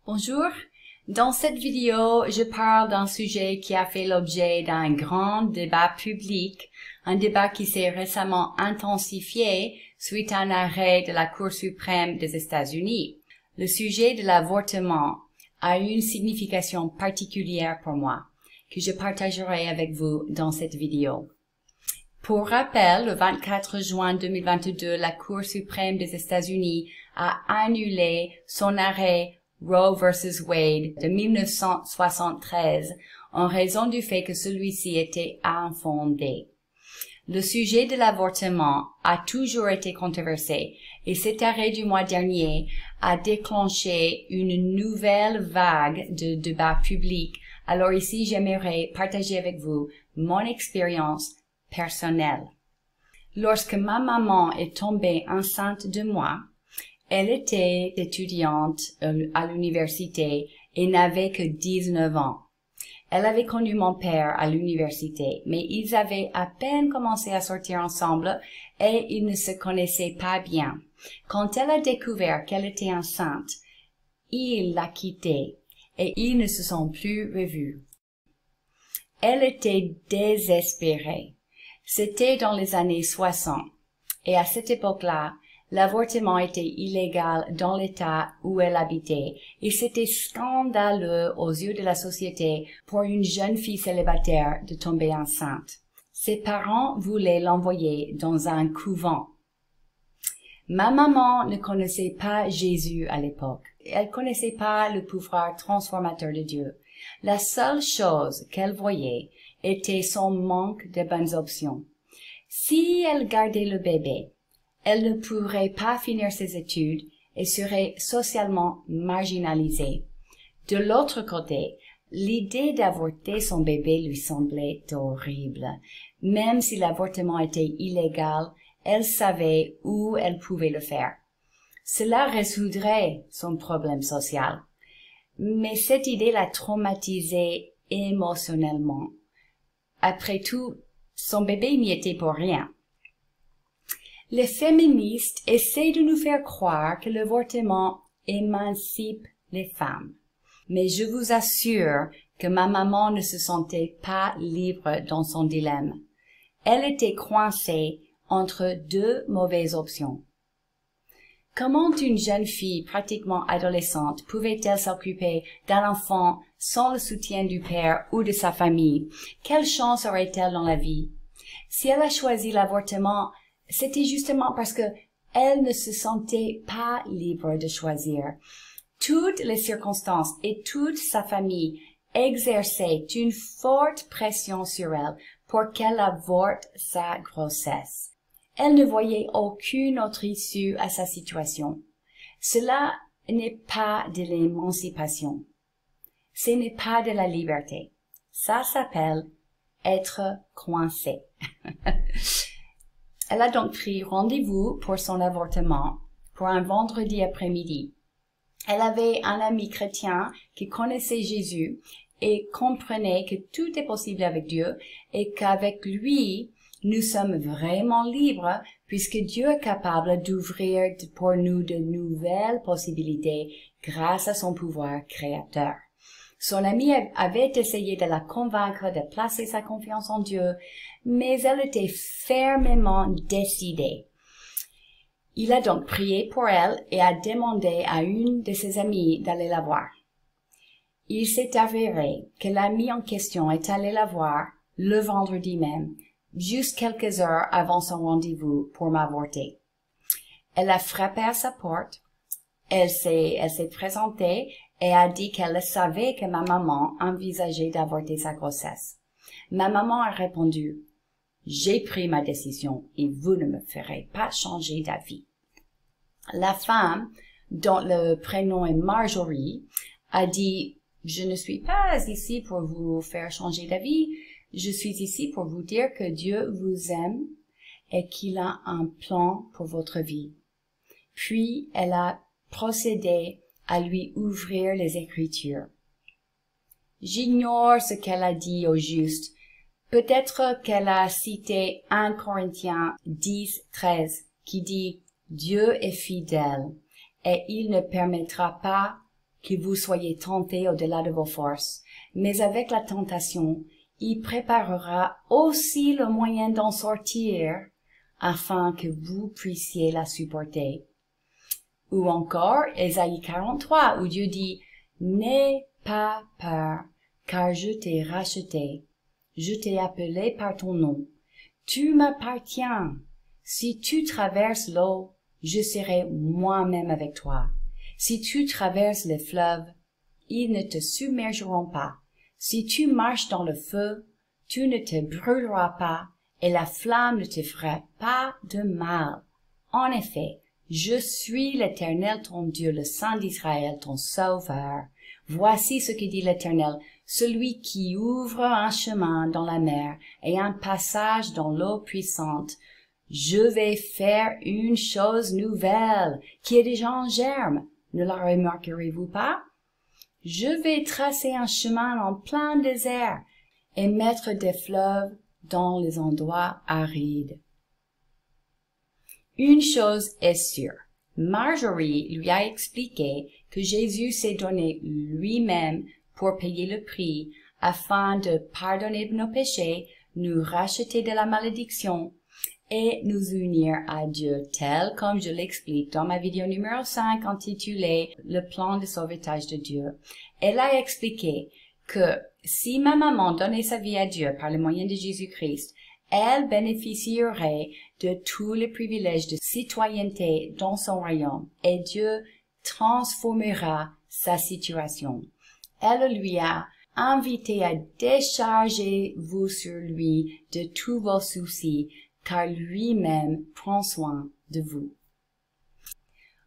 Bonjour, dans cette vidéo, je parle d'un sujet qui a fait l'objet d'un grand débat public, un débat qui s'est récemment intensifié suite à un arrêt de la Cour suprême des États-Unis. Le sujet de l'avortement a une signification particulière pour moi, que je partagerai avec vous dans cette vidéo. Pour rappel, le 24 juin 2022, la Cour suprême des États-Unis a annulé son arrêt Roe vs. Wade de 1973 en raison du fait que celui-ci était infondé. Le sujet de l'avortement a toujours été controversé et cet arrêt du mois dernier a déclenché une nouvelle vague de débat public. Alors ici, j'aimerais partager avec vous mon expérience personnelle. Lorsque ma maman est tombée enceinte de moi, elle était étudiante à l'université et n'avait que 19 ans. Elle avait connu mon père à l'université, mais ils avaient à peine commencé à sortir ensemble et ils ne se connaissaient pas bien. Quand elle a découvert qu'elle était enceinte, il l'a quittée et ils ne se sont plus revus. Elle était désespérée. C'était dans les années 60 et à cette époque-là, l'avortement était illégal dans l'État où elle habitait et c'était scandaleux aux yeux de la société pour une jeune fille célibataire de tomber enceinte. Ses parents voulaient l'envoyer dans un couvent. Ma maman ne connaissait pas Jésus à l'époque. Elle connaissait pas le pouvoir transformateur de Dieu. La seule chose qu'elle voyait était son manque de bonnes options. Si elle gardait le bébé, elle ne pourrait pas finir ses études et serait socialement marginalisée. De l'autre côté, l'idée d'avorter son bébé lui semblait horrible. Même si l'avortement était illégal, elle savait où elle pouvait le faire. Cela résoudrait son problème social. Mais cette idée la traumatisait émotionnellement. Après tout, son bébé n'y était pour rien. Les féministes essaient de nous faire croire que l'avortement émancipe les femmes. Mais je vous assure que ma maman ne se sentait pas libre dans son dilemme. Elle était coincée entre deux mauvaises options. Comment une jeune fille pratiquement adolescente pouvait-elle s'occuper d'un enfant sans le soutien du père ou de sa famille? Quelle chance aurait-elle dans la vie? Si elle a choisi l'avortement, c'était justement parce que elle ne se sentait pas libre de choisir. Toutes les circonstances et toute sa famille exerçaient une forte pression sur elle pour qu'elle avorte sa grossesse. Elle ne voyait aucune autre issue à sa situation. Cela n'est pas de l'émancipation. Ce n'est pas de la liberté. Ça s'appelle être coincé. Elle a donc pris rendez-vous pour son avortement pour un vendredi après-midi. Elle avait un ami chrétien qui connaissait Jésus et comprenait que tout est possible avec Dieu et qu'avec lui, nous sommes vraiment libres puisque Dieu est capable d'ouvrir pour nous de nouvelles possibilités grâce à son pouvoir créateur. Son amie avait essayé de la convaincre de placer sa confiance en Dieu, mais elle était fermement décidée. Il a donc prié pour elle et a demandé à une de ses amies d'aller la voir. Il s'est avéré que l'amie en question est allée la voir le vendredi même, juste quelques heures avant son rendez-vous pour m'avorter. Elle a frappé à sa porte, elle s'est présentée et a dit qu'elle savait que ma maman envisageait d'avorter sa grossesse. Ma maman a répondu, « J'ai pris ma décision et vous ne me ferez pas changer d'avis. » La femme, dont le prénom est Marjorie, a dit, « Je ne suis pas ici pour vous faire changer d'avis. Je suis ici pour vous dire que Dieu vous aime et qu'il a un plan pour votre vie. » Puis, elle a procédé à lui ouvrir les Écritures. J'ignore ce qu'elle a dit au juste. Peut-être qu'elle a cité 1 Corinthiens 10, 13, qui dit « Dieu est fidèle et il ne permettra pas que vous soyez tentés au-delà de vos forces, mais avec la tentation, il préparera aussi le moyen d'en sortir afin que vous puissiez la supporter. » Ou encore, Ésaïe 43, où Dieu dit « N'aie pas peur, car je t'ai racheté. Je t'ai appelé par ton nom. Tu m'appartiens. Si tu traverses l'eau, je serai moi-même avec toi. Si tu traverses les fleuves, ils ne te submergeront pas. Si tu marches dans le feu, tu ne te brûleras pas, et la flamme ne te fera pas de mal. En effet, je suis l'Éternel ton Dieu, le Saint d'Israël, ton Sauveur. Voici ce que dit l'Éternel, celui qui ouvre un chemin dans la mer et un passage dans l'eau puissante. Je vais faire une chose nouvelle, qui est déjà en germe. Ne la remarquerez-vous pas? Je vais tracer un chemin en plein désert et mettre des fleuves dans les endroits arides. Une chose est sûre. Marjorie lui a expliqué que Jésus s'est donné lui-même pour payer le prix afin de pardonner nos péchés, nous racheter de la malédiction et nous unir à Dieu, tel comme je l'explique dans ma vidéo numéro 5 intitulée « Le plan de sauvetage de Dieu ». Elle a expliqué que si ma maman donnait sa vie à Dieu par le moyen de Jésus-Christ, elle bénéficierait de tous les privilèges de citoyenneté dans son royaume et Dieu transformera sa situation. Elle lui a invité à décharger vous sur lui de tous vos soucis, car lui-même prend soin de vous.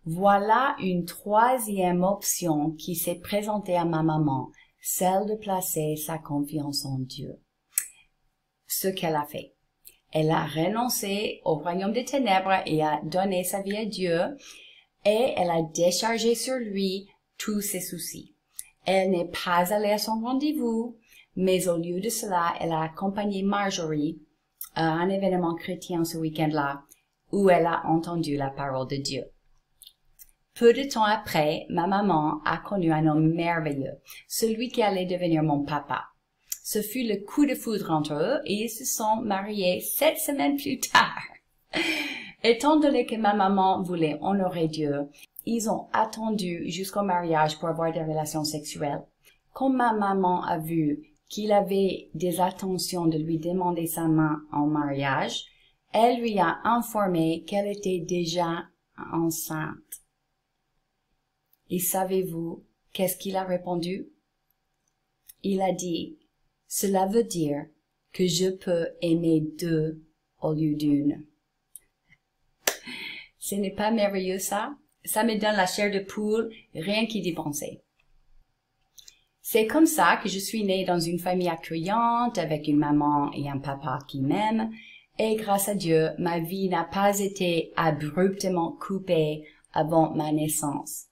Voilà une troisième option qui s'est présentée à ma maman, celle de placer sa confiance en Dieu. Ce qu'elle a fait. Elle a renoncé au royaume des ténèbres et a donné sa vie à Dieu, et elle a déchargé sur lui tous ses soucis. Elle n'est pas allée à son rendez-vous, mais au lieu de cela, elle a accompagné Marjorie à un événement chrétien ce week-end-là, où elle a entendu la parole de Dieu. Peu de temps après, ma maman a connu un homme merveilleux, celui qui allait devenir mon papa. Ce fut le coup de foudre entre eux et ils se sont mariés 7 semaines plus tard. Étant donné que ma maman voulait honorer Dieu, ils ont attendu jusqu'au mariage pour avoir des relations sexuelles. Quand ma maman a vu qu'il avait des attentions de lui demander sa main en mariage, elle lui a informé qu'elle était déjà enceinte. Et savez-vous qu'est-ce qu'il a répondu? Il a dit, « Cela veut dire que je peux aimer 2 au lieu d'1. » Ce n'est pas merveilleux ça? Ça me donne la chair de poule, rien qu'y dépenser. C'est comme ça que je suis née dans une famille accueillante, avec une maman et un papa qui m'aiment, et grâce à Dieu, ma vie n'a pas été abruptement coupée avant ma naissance.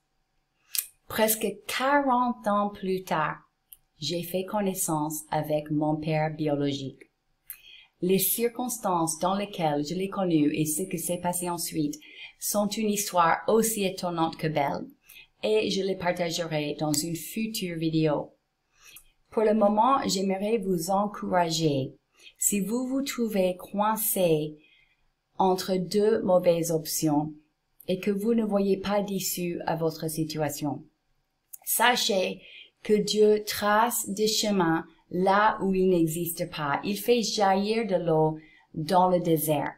Presque 40 ans plus tard, j'ai fait connaissance avec mon père biologique. Les circonstances dans lesquelles je l'ai connu et ce qui s'est passé ensuite sont une histoire aussi étonnante que belle, et je les partagerai dans une future vidéo. Pour le moment, j'aimerais vous encourager. Si vous vous trouvez coincé entre 2 mauvaises options et que vous ne voyez pas d'issue à votre situation, sachez que Dieu trace des chemins là où il n'existe pas. Il fait jaillir de l'eau dans le désert.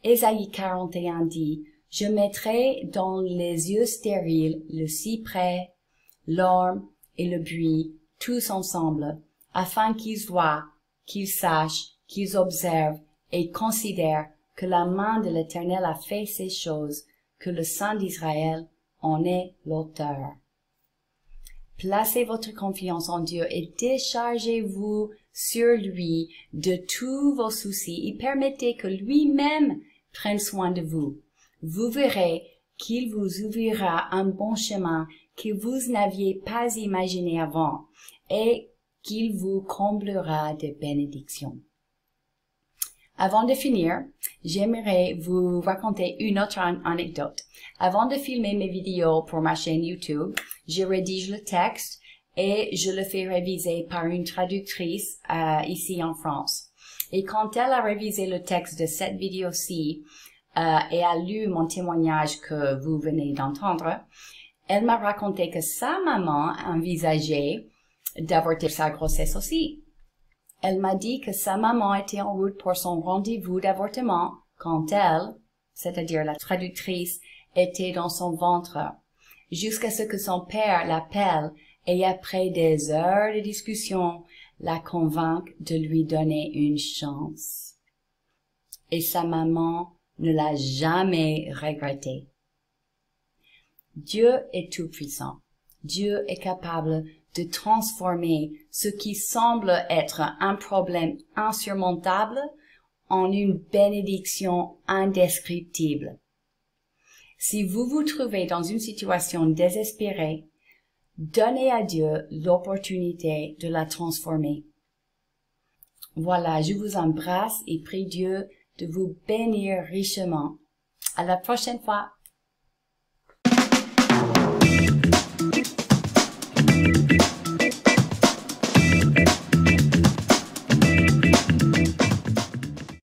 Ésaïe 41 dit, « Je mettrai dans les yeux stériles le cyprès, l'orme et le buis, tous ensemble, afin qu'ils voient, qu'ils sachent, qu'ils observent et considèrent que la main de l'Éternel a fait ces choses, que le Saint d'Israël en est l'auteur. » Placez votre confiance en Dieu et déchargez-vous sur lui de tous vos soucis et permettez que lui-même prenne soin de vous. Vous verrez qu'il vous ouvrira un bon chemin que vous n'aviez pas imaginé avant et qu'il vous comblera de bénédictions. Avant de finir, j'aimerais vous raconter une autre anecdote. Avant de filmer mes vidéos pour ma chaîne YouTube, je rédige le texte et je le fais réviser par une traductrice ici en France. Et quand elle a révisé le texte de cette vidéo-ci et a lu mon témoignage que vous venez d'entendre, elle m'a raconté que sa maman envisageait d'avorter sa grossesse aussi. Elle m'a dit que sa maman était en route pour son rendez-vous d'avortement quand elle, c'est-à-dire la traductrice, était dans son ventre, jusqu'à ce que son père l'appelle et après des heures de discussion, la convainc de lui donner une chance. Et sa maman ne l'a jamais regretté. Dieu est tout-puissant. Dieu est capable de transformer ce qui semble être un problème insurmontable en une bénédiction indescriptible. Si vous vous trouvez dans une situation désespérée, donnez à Dieu l'opportunité de la transformer. Voilà, je vous embrasse et prie Dieu de vous bénir richement. À la prochaine fois.